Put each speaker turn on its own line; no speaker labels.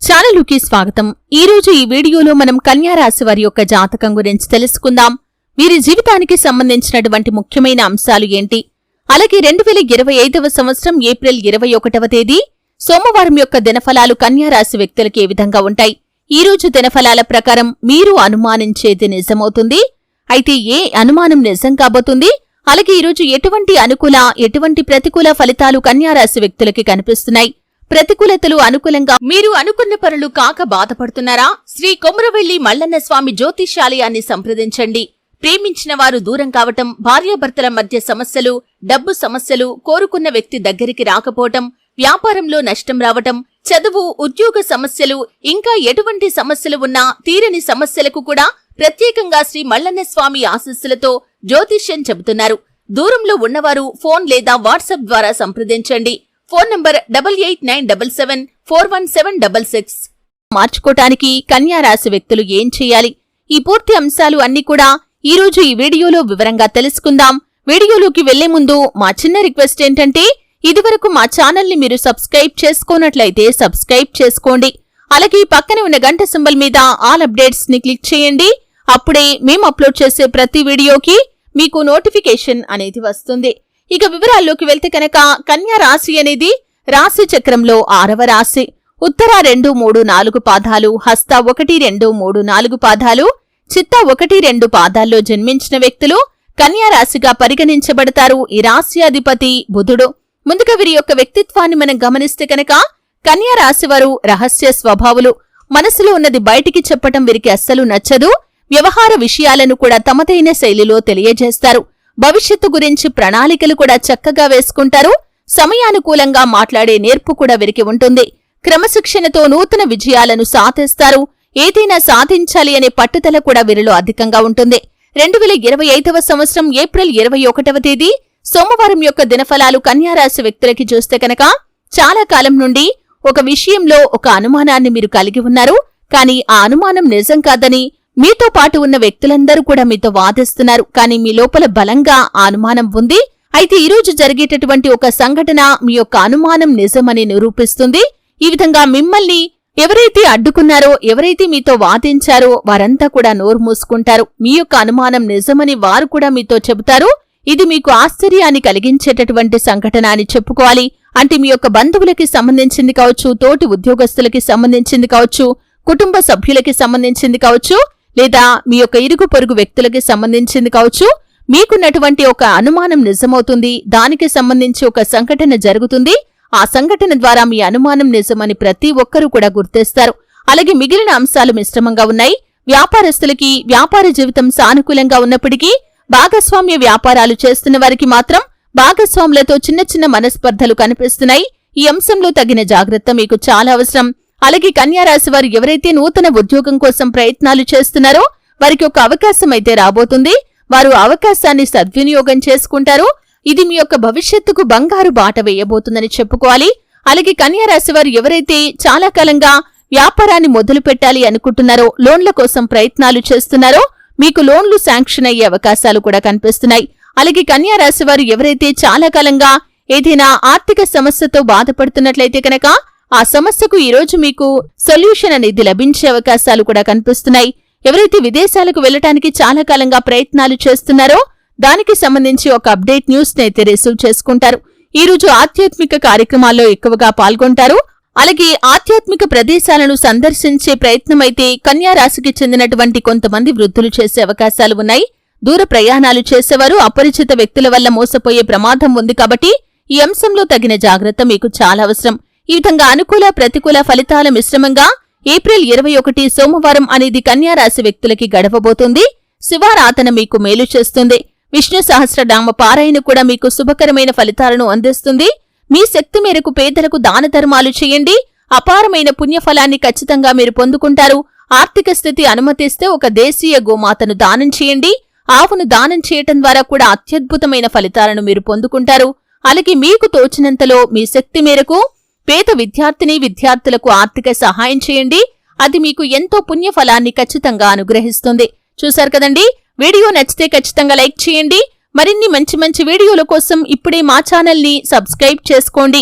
ఛానలుకి స్వాగతం. ఈ రోజు ఈ వీడియోలో మనం కన్యా రాశి వారి యొక్క జాతకం గురించి తెలుసుకుందాం. వీరి జీవితానికి సంబంధించినటువంటి ముఖ్యమైన అంశాలు ఏంటి, అలాగే 2025వ సంవత్సరం ఏప్రిల్ 21వ తేదీ సోమవారం యొక్క దినఫలాలు కన్యా రాశి వ్యక్తులకు ఏ విధంగా ఉంటాయి. ఈ రోజు దినఫలాల ప్రకారం మీరు అనుమానించేది నిజమవుతుంది. అయితే ఏ అనుమానం నిజం కాబోతుంది, అలాగే ఈరోజు ఎటువంటి అనుకూల ఎటువంటి ప్రతికూల ఫలితాలు కన్యా రాశి వ్యక్తులకి కనిపిస్తున్నాయి. ప్రతికూలతలు అనుకూలంగా మీరు అనుకున్న పనులు కాక బాధపడుతున్నారా? శ్రీ కొమురవెల్లి మల్లన్న స్వామి జ్యోతిష్యాలయాన్ని సంప్రదించండి. ప్రేమించిన వారు దూరం కావటం, భార్యాభర్తల మధ్య సమస్యలు, డబ్బు సమస్యలు, కోరుకున్న వ్యక్తి దగ్గరికి రాకపోవటం, వ్యాపారంలో నష్టం రావటం, చదువు, ఉద్యోగ సమస్యలు, ఇంకా ఎటువంటి సమస్యలు ఉన్నా తీరని సమస్యలకు కూడా ప్రత్యేకంగా శ్రీ మల్లన్న స్వామి ఆశీస్సులతో జ్యోతిష్యం చెబుతున్నారు. దూరంలో ఉన్నవారు ఫోన్ లేదా వాట్సాప్ ద్వారా సంప్రదించండి. Phone number 8897741766. మార్చుకోటానికి కన్యా రాశి వ్యక్తులు ఏం చేయాలి, ఈ పూర్తి అంశాలు అన్ని కూడా ఈ రోజు ఈ వీడియోలో వివరంగా తెలుసుకుందాం. వీడియోలోకి వెళ్లే ముందు మా చిన్న రిక్వెస్ట్ ఏంటంటే, ఇదివరకు మా ఛానల్ ని మీరు సబ్స్క్రైబ్ చేసుకోనట్లయితే సబ్స్క్రైబ్ చేసుకోండి. అలాగే పక్కనే ఉన్న గంట సింబల్ మీద ఆల్ అప్డేట్స్ ని క్లిక్ చేయండి. అప్పుడే మేము అప్లోడ్ చేసే ప్రతి వీడియోకి మీకు నోటిఫికేషన్ అనేది వస్తుంది. ఇక వివరాల్లోకి వెళ్తే కనుక, కన్యా రాశి అనేది రాశి చక్రంలో 6వ రాశి. ఉత్తర 2, 3, 4 పాదాలు, హస్త 1, 2, 3, 4 పాదాలు, చిత్త 1, 2 పాదాల్లో జన్మించిన వ్యక్తులు కన్యా రాశిగా పరిగణించబడతారు. ఈ రాశి అధిపతి బుధుడు. ముందుగా వీరి యొక్క వ్యక్తిత్వాన్ని మనం గమనిస్తే కనుక, కన్యా రాశి వారు రహస్య స్వభావులు. మనసులో ఉన్నది బయటికి చెప్పటం వీరికి అస్సలు నచ్చదు. వ్యవహార విషయాలను కూడా తమదైన శైలిలో తెలియజేస్తారు. భవిష్యత్తు గురించి ప్రణాళికలు కూడా చక్కగా వేసుకుంటారు. సమయానుకూలంగా మాట్లాడే నేర్పు కూడా వీరికి ఉంటుంది. క్రమశిక్షణతో నూతన విజయాలను సాధిస్తారు. ఏదైనా సాధించాలి అనే పట్టుదల కూడా వీరిలో అధికంగా ఉంటుంది. 2025వ సంవత్సరం ఏప్రిల్ 21వ తేదీ సోమవారం యొక్క దినఫలాలు కన్యా రాశి వ్యక్తులకి చూస్తే కనుక, చాలా కాలం నుండి ఒక విషయంలో ఒక అనుమానాన్ని మీరు కలిగి ఉన్నారు. కానీ ఆ అనుమానం నిజం కాదని మీతో పాటు ఉన్న వ్యక్తులందరూ కూడా మీతో వాదిస్తున్నారు. కానీ మీ లోపల బలంగా ఆ అనుమానం ఉంది. అయితే ఈరోజు జరిగేటటువంటి ఒక సంఘటన మీ యొక్క అనుమానం నిజమని నిరూపిస్తుంది. ఈ విధంగా మిమ్మల్ని ఎవరైతే అడ్డుకున్నారో, ఎవరైతే మీతో వాదించారో వారంతా కూడా నోరు మూసుకుంటారు. మీ యొక్క అనుమానం నిజమని వారు కూడా మీతో చెబుతారు. ఇది మీకు ఆశ్చర్యాన్ని కలిగించేటటువంటి సంఘటన అని చెప్పుకోవాలి. అంటే మీ యొక్క బంధువులకి సంబంధించింది కావచ్చు, తోటి ఉద్యోగస్తులకి సంబంధించింది కావచ్చు, కుటుంబ సభ్యులకి సంబంధించింది కావచ్చు, లేదా మీ యొక్క ఇరుగు పొరుగు వ్యక్తులకి సంబంధించింది కావచ్చు. మీకున్నటువంటి ఒక అనుమానం నిజమవుతుంది. దానికి సంబంధించి ఒక సంఘటన జరుగుతుంది. ఆ సంఘటన ద్వారా మీ అనుమానం నిజమని ప్రతి ఒక్కరూ కూడా గుర్తిస్తారు. అలాగే మిగిలిన అంశాలు మిశ్రమంగా ఉన్నాయి. వ్యాపారస్తులకి వ్యాపార జీవితం సానుకూలంగా ఉన్నప్పటికీ, భాగస్వామ్య వ్యాపారాలు చేస్తున్న వారికి మాత్రం భాగస్వాములతో చిన్న చిన్న మనస్పర్ధలు కనిపిస్తున్నాయి. ఈ అంశంలో తగిన జాగ్రత్త మీకు చాలా అవసరం. అలాగే కన్యా రాశి వారు ఎవరైతే నూతన ఉద్యోగం కోసం ప్రయత్నాలు చేస్తున్నారో వారికి ఒక అవకాశం అయితే రాబోతుంది. వారు అవకాశాన్ని సద్వినియోగం చేసుకుంటారు. ఇది మీ యొక్క భవిష్యత్తుకు బంగారు బాట వేయబోతుందని చెప్పుకోవాలి. అలాగే కన్యా రాశి వారు ఎవరైతే చాలా కాలంగా వ్యాపారాన్ని మొదలు పెట్టాలి అనుకుంటున్నారో, లోన్ల కోసం ప్రయత్నాలు చేస్తున్నారో, మీకు లోన్లు శాంక్షన్ అయ్యే అవకాశాలు కూడా కనిపిస్తున్నాయి. అలాగే కన్యా రాశి వారు ఎవరైతే చాలా కాలంగా ఏదైనా ఆర్థిక సమస్యతో బాధపడుతున్నట్లయితే కనుక, ఆ సమస్యకు ఈరోజు మీకు సొల్యూషన్ అనేది లభించే అవకాశాలు కూడా కనిపిస్తున్నాయి. ఎవరైతే విదేశాలకు వెళ్లటానికి చాలా కాలంగా ప్రయత్నాలు చేస్తున్నారో దానికి సంబంధించి ఒక అప్డేట్ న్యూస్ నైతే రిసీవ్ చేసుకుంటారు. ఈ రోజు ఆధ్యాత్మిక కార్యక్రమాల్లో ఎక్కువగా పాల్గొంటారు. అలాగే ఆధ్యాత్మిక ప్రదేశాలను సందర్శించే ప్రయత్నమైతే కన్యా రాశికి చెందినటువంటి కొంతమంది వృద్ధులు చేసే అవకాశాలు ఉన్నాయి. దూర ప్రయాణాలు చేసేవారు అపరిచిత వ్యక్తుల వల్ల మోసపోయే ప్రమాదం ఉంది. కాబట్టి ఈ అంశంలో తగిన జాగ్రత్త మీకు చాలా అవసరం. ఈ విధంగా అనుకూల ప్రతికూల ఫలితాల మిశ్రమంగా ఏప్రిల్ 21 సోమవారం అనేది కన్యా రాశి వ్యక్తులకి గడవబోతుంది. శివారాధన మీకు మేలు చేస్తుంది. విష్ణు సహస్రనామ పారాయణ కూడా మీకు శుభకరమైన ఫలితాలను అందిస్తుంది. మీ శక్తి మేరకు పేదలకు దాన ధర్మాలు చేయండి. అపారమైన పుణ్యఫలాన్ని ఖచ్చితంగా మీరు పొందుకుంటారు. ఆర్థిక స్థితి అనుమతిస్తే ఒక దేశీయ గోమాతను దానం చేయండి. ఆవును దానం చేయటం ద్వారా కూడా అత్యద్భుతమైన ఫలితాలను మీరు పొందుకుంటారు. అలాగే మీకు తోచినంతలో మీ శక్తి మేరకు పేద విద్యార్థులకు ఆర్థిక సహాయం చేయండి. అది మీకు ఎంతో పుణ్యఫలాన్ని ఖచ్చితంగా అనుగ్రహిస్తుంది. చూశారు కదండి, వీడియో నచ్చితే ఖచ్చితంగా లైక్ చేయండి. మరిన్ని మంచి మంచి వీడియోల కోసం ఇప్పుడే మా ఛానల్ ని సబ్స్క్రైబ్ చేసుకోండి.